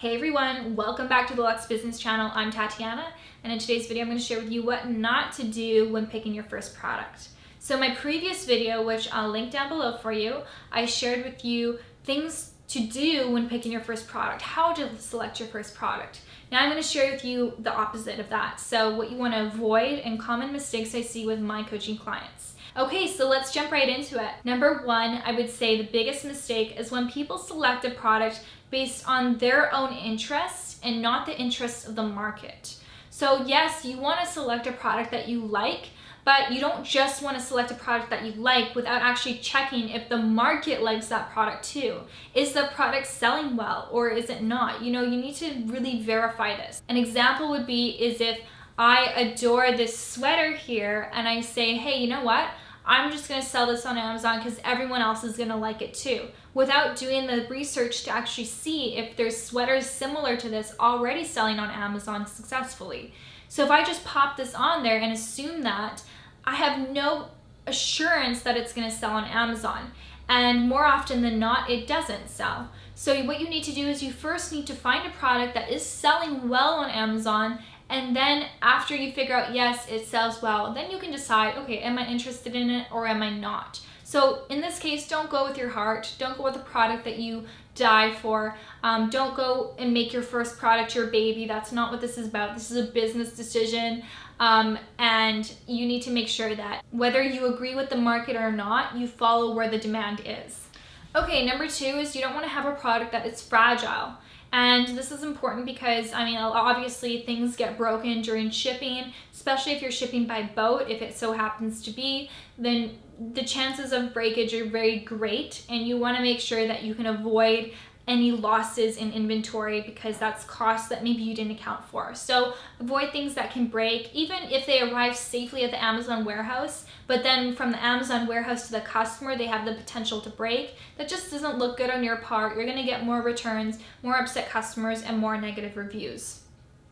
Hey everyone, welcome back to the Luxe Business Channel. I'm Tatiana, and in today's video I'm going to share with you what not to do when picking your first product. So my previous video, which I'll link down below for you, I shared with you things to do when picking your first product, how to select your first product. Now I'm going to share with you the opposite of that, so what you want to avoid and common mistakes I see with my coaching clients. Okay, so let's jump right into it. Number one, I would say the biggest mistake is when people select a product based on their own interests and not the interests of the market. So yes, you want to select a product that you like, but you don't just want to select a product that you like without actually checking if the market likes that product too. Is the product selling well or is it not? You need to really verify this. An example would be is if I adore this sweater here and I say, hey, you know what? I'm just gonna sell this on Amazon because everyone else is gonna like it too, without doing the research to actually see if there's sweaters similar to this already selling on Amazon successfully. So if I just pop this on there and assume that, I have no assurance that it's gonna sell on Amazon. And more often than not, it doesn't sell. So what you need to do is you first need to find a product that is selling well on Amazon, and then after you figure out, yes, it sells well, then you can decide, okay, am I interested in it or am I not? So in this case, don't go with your heart. Don't go with a product that you die for. Don't go and make your first product your baby. That's not what this is about. This is a business decision. And you need to make sure that whether you agree with the market or not, you follow where the demand is. Okay, number two is you don't want to have a product that is fragile. And this is important because, obviously things get broken during shipping, especially if you're shipping by boat. If it so happens to be, then the chances of breakage are very great, and you want to make sure that you can avoid any losses in inventory because that's costs that maybe you didn't account for. So avoid things that can break, even if they arrive safely at the Amazon warehouse, but then from the Amazon warehouse to the customer, they have the potential to break. That just doesn't look good on your part. You're gonna get more returns, more upset customers, and more negative reviews.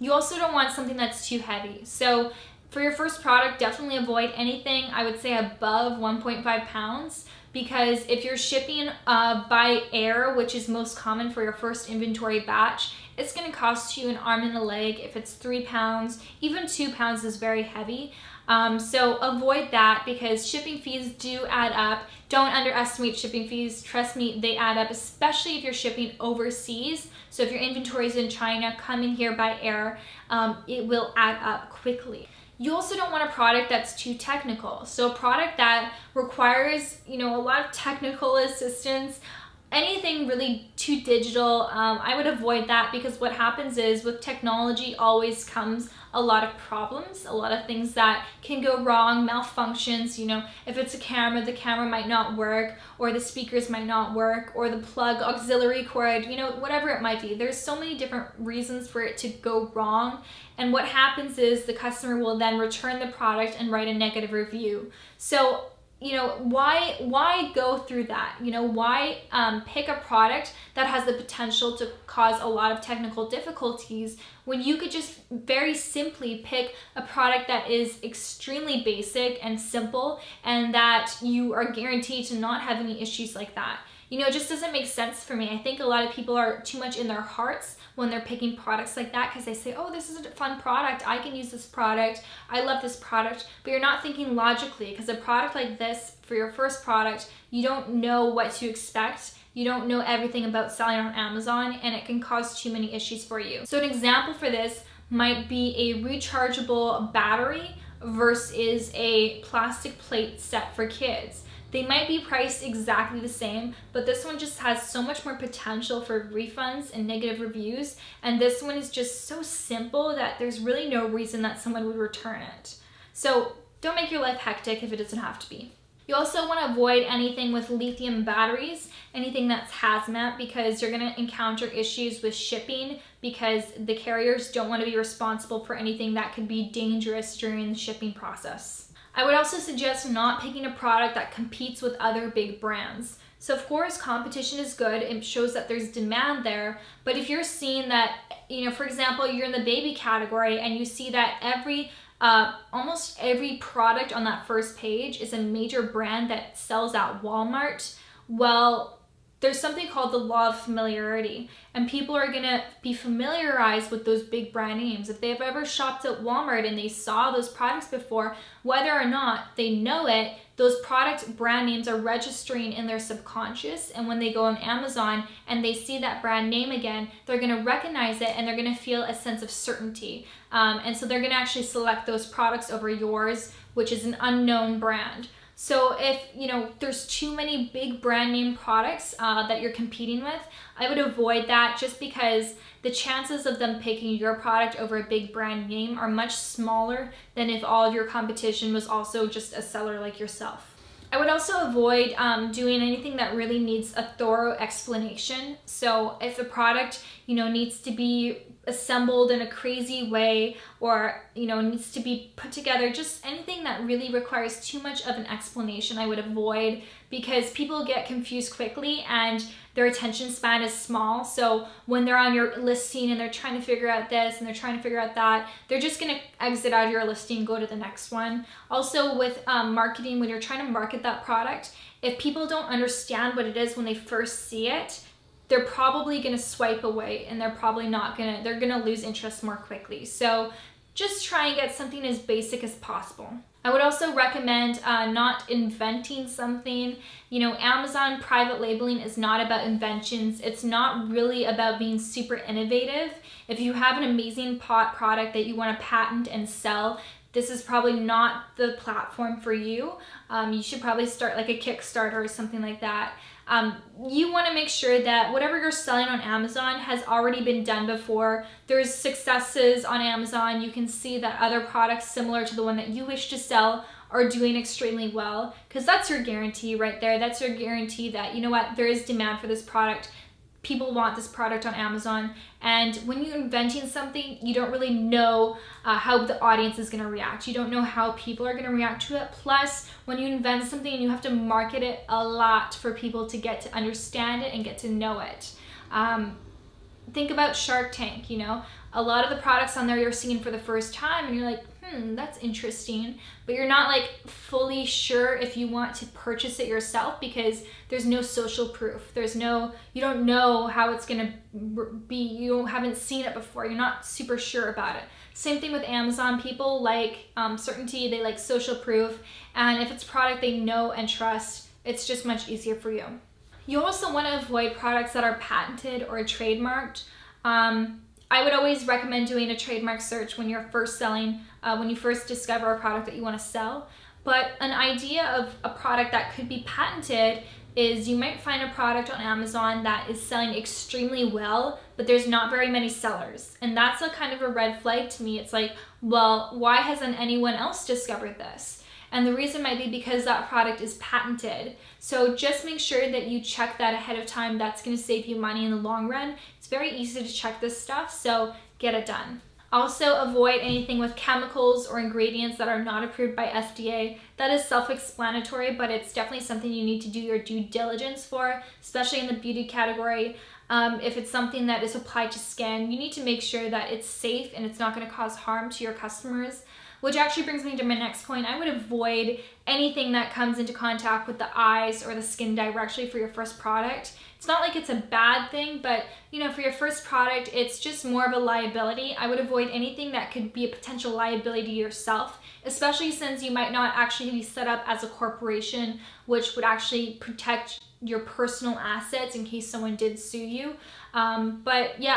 You also don't want something that's too heavy. So for your first product, definitely avoid anything, I would say above 1.5 pounds. Because if you're shipping by air, which is most common for your first inventory batch, it's going to cost you an arm and a leg. If it's 3 pounds, even 2 pounds is very heavy. So avoid that because shipping fees do add up. Don't underestimate shipping fees. Trust me, they add up, especially if you're shipping overseas. So if your inventory is in China, coming here by air, it will add up quickly. You also don't want a product that's too technical. So a product that requires, a lot of technical assistance, anything really too digital, I would avoid that because what happens is with technology always comes a lot of problems, a lot of things that can go wrong, malfunctions. If it's a camera, the camera might not work, or the speakers might not work, or the plug auxiliary cord, whatever it might be. There's so many different reasons for it to go wrong. And what happens is the customer will then return the product and write a negative review. So why go through that? Why pick a product that has the potential to cause a lot of technical difficulties when you could just very simply pick a product that is extremely basic and simple and that you are guaranteed to not have any issues like that. It just doesn't make sense for me. I think a lot of people are too much in their hearts when they're picking products like that because they say, oh, this is a fun product. I can use this product. I love this product. But you're not thinking logically because a product like this, for your first product, you don't know what to expect. You don't know everything about selling on Amazon, and it can cause too many issues for you. So an example for this might be a rechargeable battery versus a plastic plate set for kids. They might be priced exactly the same, but this one just has so much more potential for refunds and negative reviews, and this one is just so simple that there's really no reason that someone would return it. So don't make your life hectic if it doesn't have to be. You also want to avoid anything with lithium batteries, anything that's hazmat, because you're going to encounter issues with shipping because the carriers don't want to be responsible for anything that could be dangerous during the shipping process. I would also suggest not picking a product that competes with other big brands. So of course, competition is good. It shows that there's demand there. But if you're seeing that, for example, you're in the baby category and you see that almost every product on that first page is a major brand that sells at Walmart, well, there's something called the law of familiarity, and people are gonna be familiarized with those big brand names. If they've ever shopped at Walmart and they saw those products before, whether or not they know it, those product brand names are registering in their subconscious, and when they go on Amazon and they see that brand name again, they're gonna recognize it and they're gonna feel a sense of certainty. And so they're gonna actually select those products over yours, which is an unknown brand. So if there's too many big brand name products that you're competing with, I would avoid that, just because the chances of them picking your product over a big brand name are much smaller than if all of your competition was also just a seller like yourself. I would also avoid doing anything that really needs a thorough explanation. So if the product needs to be assembled in a crazy way, or needs to be put together, just anything that really requires too much of an explanation, I would avoid, because people get confused quickly and their attention span is small. So when they're on your listing and they're trying to figure out this and they're trying to figure out that, they're just going to exit out of your listing and go to the next one. Also with marketing, when you're trying to market that product, if people don't understand what it is when they first see it, they're probably going to swipe away, and they're probably not going to, they're going to lose interest more quickly. So just try and get something as basic as possible. I would also recommend not inventing something. Amazon private labeling is not about inventions. It's not really about being super innovative. If you have an amazing product that you want to patent and sell, this is probably not the platform for you. You should probably start like a Kickstarter or something like that. You want to make sure that whatever you're selling on Amazon has already been done before. There's successes on Amazon. You can see that other products similar to the one that you wish to sell are doing extremely well, because that's your guarantee right there. That's your guarantee that, there is demand for this product. People want this product on Amazon. And when you're inventing something, you don't really know how the audience is going to react. You don't know how people are going to react to it. Plus, when you invent something, you have to market it a lot for people to get to understand it and get to know it. Think about Shark Tank. A lot of the products on there you're seeing for the first time, and you're like, that's interesting, but you're not like fully sure if you want to purchase it yourself, because there's no social proof. You don't know how it's gonna be. You haven't seen it before. You're not super sure about it. Same thing with Amazon. People like certainty. They like social proof, and if it's a product they know and trust, it's just much easier for you. You also want to avoid products that are patented or trademarked. I would always recommend doing a trademark search when you're first selling, when you first discover a product that you want to sell. But an idea of a product that could be patented is you might find a product on Amazon that is selling extremely well, but there's not very many sellers. And that's a kind of a red flag to me. It's like, well, why hasn't anyone else discovered this? And the reason might be because that product is patented. So just make sure that you check that ahead of time. That's going to save you money in the long run. It's very easy to check this stuff, so get it done. Also, avoid anything with chemicals or ingredients that are not approved by FDA. That is self-explanatory, but it's definitely something you need to do your due diligence for, especially in the beauty category. If it's something that is applied to skin, you need to make sure that it's safe and it's not going to cause harm to your customers. Which actually brings me to my next point. I would avoid anything that comes into contact with the eyes or the skin directly for your first product. It's not like it's a bad thing, but for your first product, it's just more of a liability. I would avoid anything that could be a potential liability to yourself, especially since you might not actually be set up as a corporation, which would actually protect your personal assets in case someone did sue you. But yeah,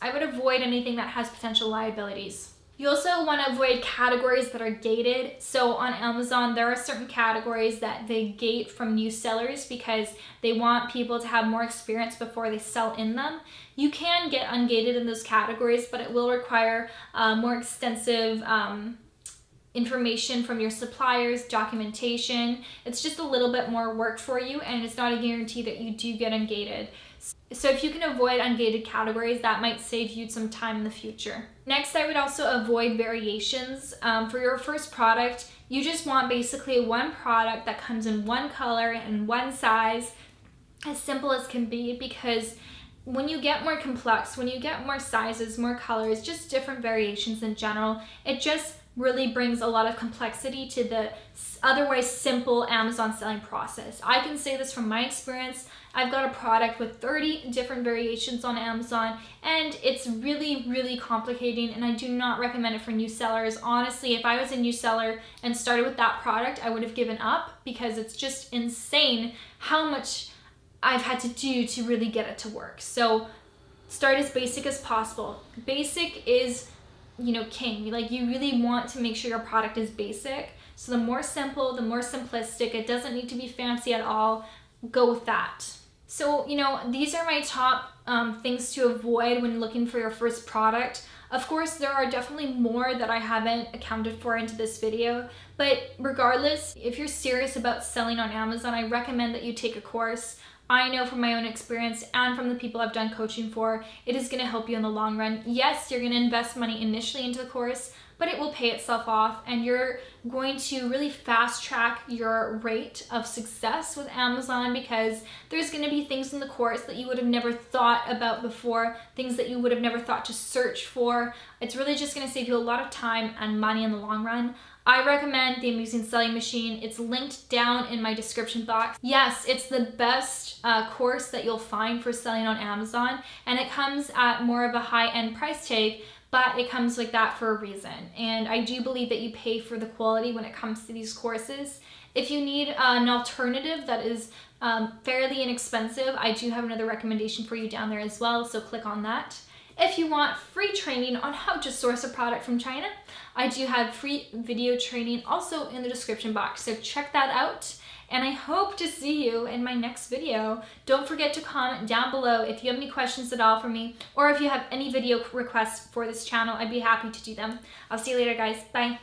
I would avoid anything that has potential liabilities. You also want to avoid categories that are gated. So on Amazon, there are certain categories that they gate from new sellers because they want people to have more experience before they sell in them. You can get ungated in those categories, but it will require more extensive information from your suppliers, documentation. It's just a little bit more work for you, and it's not a guarantee that you do get ungated. So if you can avoid ungated categories, that might save you some time in the future. Next, I would also avoid variations. For your first product, you just want basically one product that comes in one color and one size, as simple as can be, because when you get more complex, when you get more sizes, more colors, just different variations in general, it just really brings a lot of complexity to the otherwise simple Amazon selling process. I can say this from my experience. I've got a product with 30 different variations on Amazon, and it's really, really complicating, and I do not recommend it for new sellers. Honestly, if I was a new seller and started with that product, I would have given up because it's just insane how much I've had to do to really get it to work. So start as basic as possible. Basic is, king. Like, you really want to make sure your product is basic. So the more simple, the more simplistic. It doesn't need to be fancy at all. Go with that. So, these are my top things to avoid when looking for your first product. Of course, there are definitely more that I haven't accounted for into this video, but regardless, if you're serious about selling on Amazon, I recommend that you take a course. I know from my own experience and from the people I've done coaching for, it is going to help you in the long run. Yes, you're going to invest money initially into the course, but it will pay itself off, and you're going to really fast track your rate of success with Amazon, because there's going to be things in the course that you would have never thought about before, things that you would have never thought to search for. It's really just going to save you a lot of time and money in the long run. I recommend the Amazing Selling Machine. It's linked down in my description box. Yes, it's the best course that you'll find for selling on Amazon, and it comes at more of a high-end price tag, but it comes like that for a reason. And I do believe that you pay for the quality when it comes to these courses. If you need an alternative that is fairly inexpensive, I do have another recommendation for you down there as well, so click on that. If you want free training on how to source a product from China, I do have free video training also in the description box, so check that out. And I hope to see you in my next video. Don't forget to comment down below if you have any questions at all for me, or if you have any video requests for this channel. I'd be happy to do them. I'll see you later, guys. Bye.